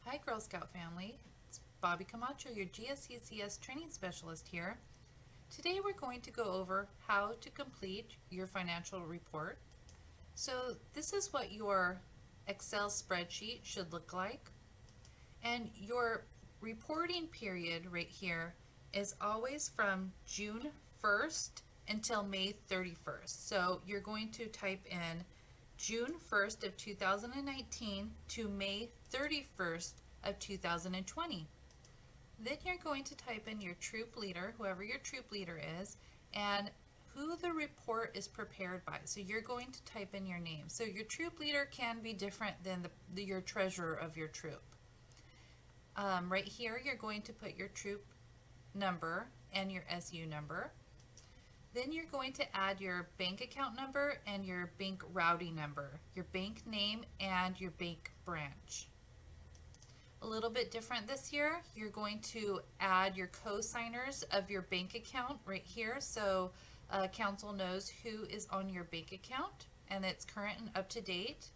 Hi Girl Scout family, it's Bobby Camacho, your GSCCS training specialist here. Today we're going to go over how to complete your financial report. So this is what your Excel spreadsheet should look like. And your reporting period right here is always from June 1st until May 31st. So you're going to type in June 1st of 2019 to May 31st of 2020. Then you're going to type in your troop leader, whoever your troop leader is, and who the report is prepared by. So you're going to type in your name. So your troop leader can be different than your treasurer of your troop. Right here, you're going to put your troop number and your SU number. Then you're going to add your bank account number and your bank routing number, your bank name and your bank branch. A little bit different this year, you're going to add your cosigners of your bank account right here, so council knows who is on your bank account and it's current and up to date.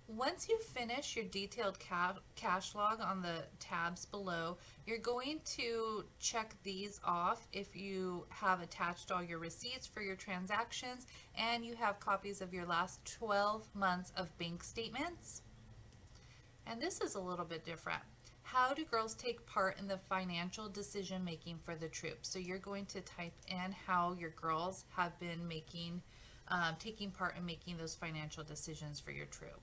Once you finish your detailed cash log on the tabs below, you're going to check these off if you have attached all your receipts for your transactions and you have copies of your last 12 months of bank statements. And this is a little bit different. How do girls take part in the financial decision making for the troop? So you're going to type in how your girls have been taking part in making those financial decisions for your troop.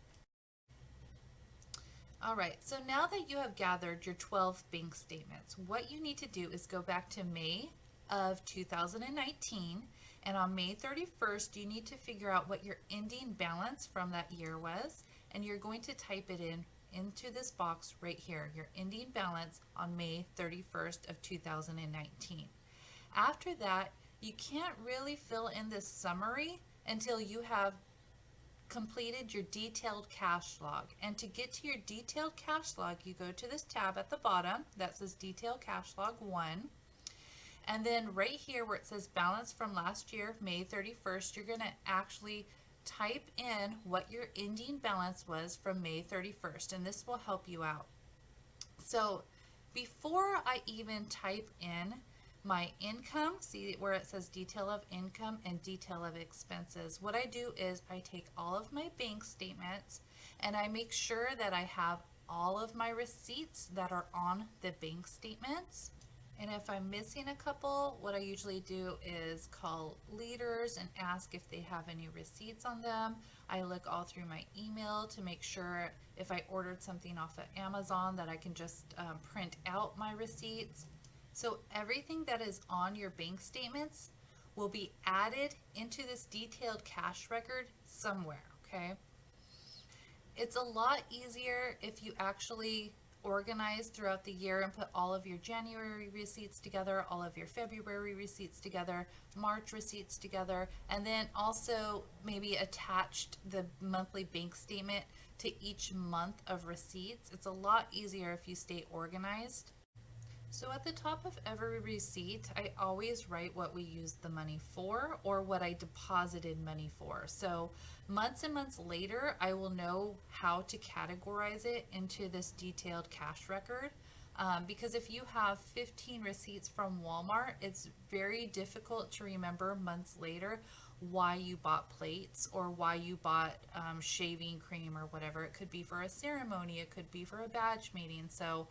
All right, so now that you have gathered your 12 bank statements, what you need to do is go back to May of 2019, and on May 31st, you need to figure out what your ending balance from that year was, and you're going to type it into this box right here, your ending balance on May 31st of 2019. After that, you can't really fill in this summary until you have completed your detailed cash log. And to get to your detailed cash log, you go to this tab at the bottom that says Detailed Cash Log 1. And then right here where it says balance from last year, May 31st, you're going to actually type in what your ending balance was from May 31st, and this will help you out. So before I even type in my income, see where it says detail of income and detail of expenses, what I do is I take all of my bank statements and I make sure that I have all of my receipts that are on the bank statements. And if I'm missing a couple, what I usually do is call leaders and ask if they have any receipts on them. I look all through my email to make sure if I ordered something off of Amazon that I can just print out my receipts. So everything that is on your bank statements will be added into this detailed cash record somewhere, okay? It's a lot easier if you actually organize throughout the year and put all of your January receipts together, all of your February receipts together, March receipts together, and then also maybe attached the monthly bank statement to each month of receipts. It's a lot easier if you stay organized. So at the top of every receipt, I always write what we used the money for or what I deposited money for. So months and months later, I will know how to categorize it into this detailed cash record. Because if you have 15 receipts from Walmart, it's very difficult to remember months later why you bought plates or why you bought shaving cream or whatever. It could be for a ceremony, it could be for a badge meeting. So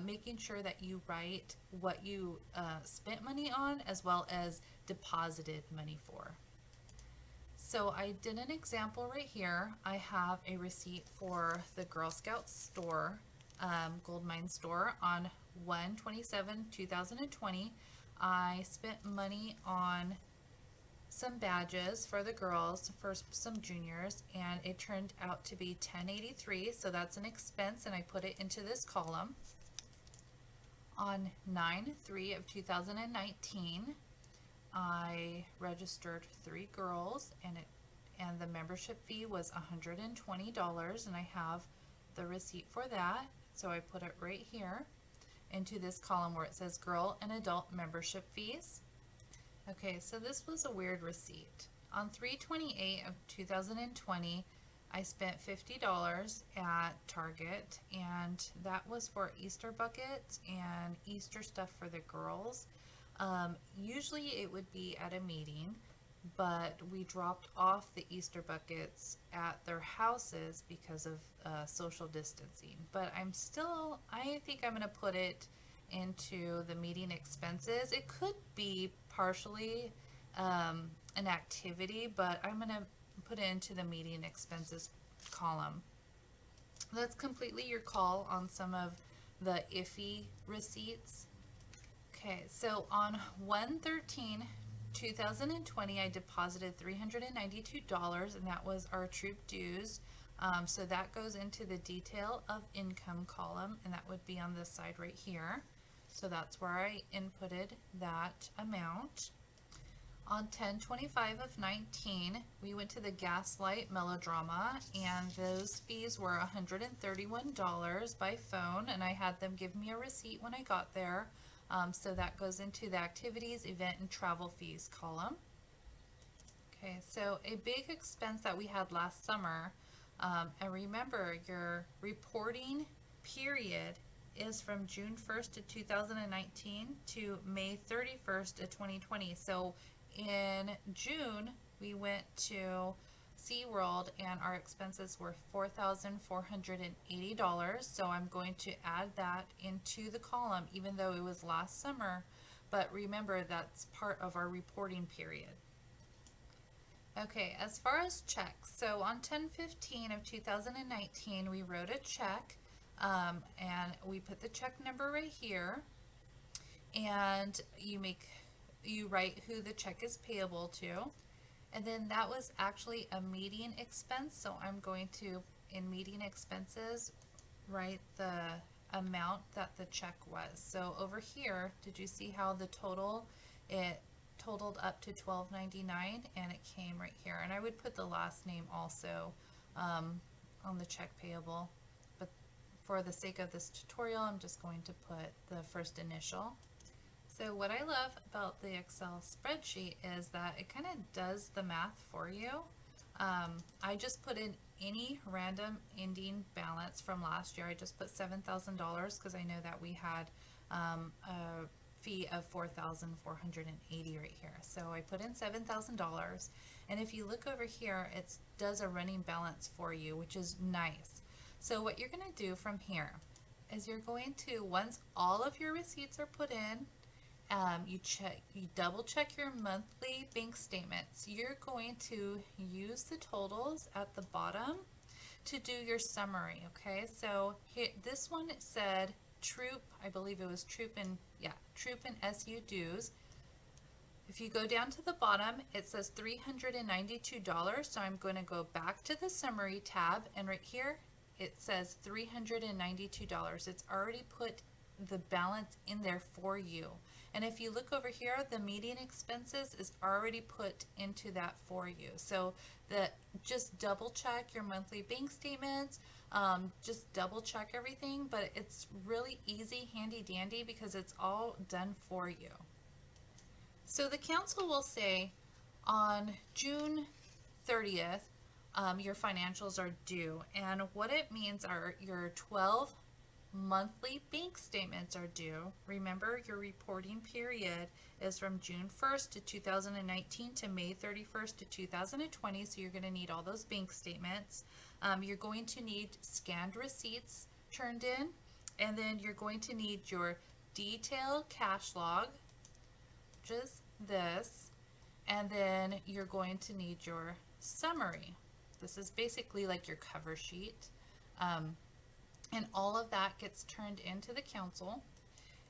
making sure that you write what you spent money on as well as deposited money for. So I did an example right here. I have a receipt for the Girl Scout store, Gold Mine store on 1/27/2020. I spent money on some badges for the girls, for some juniors, and it turned out to be $10.83, so that's an expense, and I put it into this column. On 9/3 of 2019, I registered 3 girls, and the membership fee was $120, and I have the receipt for that, so I put it right here into this column where it says girl and adult membership fees. Okay, so this was a weird receipt. On 3/28 of 2020, I spent $50 at Target, and that was for Easter buckets and Easter stuff for the girls. Usually it would be at a meeting, but we dropped off the Easter buckets at their houses because of social distancing. But I think I'm going to put it into the meeting expenses. It could be partially an activity, but I'm going to put it into the meeting expenses column. That's completely your call on some of the iffy receipts. Okay, so on 1/13/2020, I deposited $392, and that was our troop dues. So that goes into the detail of income column, and that would be on this side right here. So that's where I inputted that amount. On 10/25/19, we went to the Gaslight Melodrama, and those fees were $131 by phone, and I had them give me a receipt when I got there. So that goes into the activities, event, and travel fees column. Okay, so a big expense that we had last summer, and remember your reporting period is from June 1st of 2019 to May 31st of 2020. So in June, we went to SeaWorld, and our expenses were $4,480. So I'm going to add that into the column, even though it was last summer. But remember, that's part of our reporting period. Okay, as far as checks, so on 10/15 of 2019, we wrote a check, and we put the check number right here, and you write who the check is payable to. And then that was actually a meeting expense, so I'm going to, in meeting expenses, write the amount that the check was. So over here, did you see how it totaled up to $12.99, and it came right here. And I would put the last name also on the check payable, but for the sake of this tutorial, I'm just going to put the first initial. So what I love about the Excel spreadsheet is that it kind of does the math for you. I just put in any random ending balance from last year. I just put $7,000 because I know that we had a fee of $4,480 right here. So I put in $7,000, and if you look over here, it does a running balance for you, which is nice. So what you're going to do from here is you're going to, once all of your receipts are put in, you double check your monthly bank statements. You're going to use the totals at the bottom to do your summary. Okay, so here, this one, it said troop, I believe it was troop and SU dues. If you go down to the bottom, it says $392. So I'm going to go back to the summary tab, and right here it says $392. It's already put the balance in there for you. And if you look over here, the meeting expenses is already put into that for you. So just double check your monthly bank statements, just double check everything, but it's really easy, handy dandy, because it's all done for you. So the council will say on June 30th, your financials are due, and what it means are your 12 monthly bank statements are due. Remember, your reporting period is from June 1st to 2019 to May 31st to 2020, so you're going to need all those bank statements. You're going to need scanned receipts turned in, and then you're going to need your detailed cash log, just this, and then you're going to need your summary. This is basically like your cover sheet. And all of that gets turned into the council.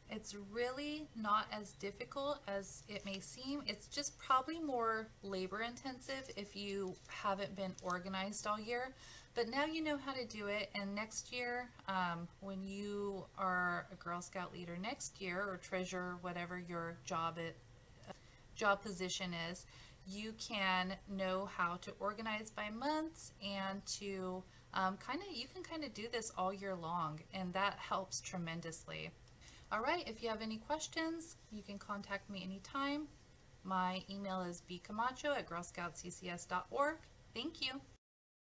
It's really not as difficult as it may seem. It's just probably more labor intensive if you haven't been organized all year. But now you know how to do it, and next year, when you are a Girl Scout leader next year, or treasurer, whatever your job position is, you can know how to organize by months, and to you can kind of do this all year long, and that helps tremendously. All right, if you have any questions, you can contact me anytime. My email is bcamacho@girlscoutccs.org. Thank you.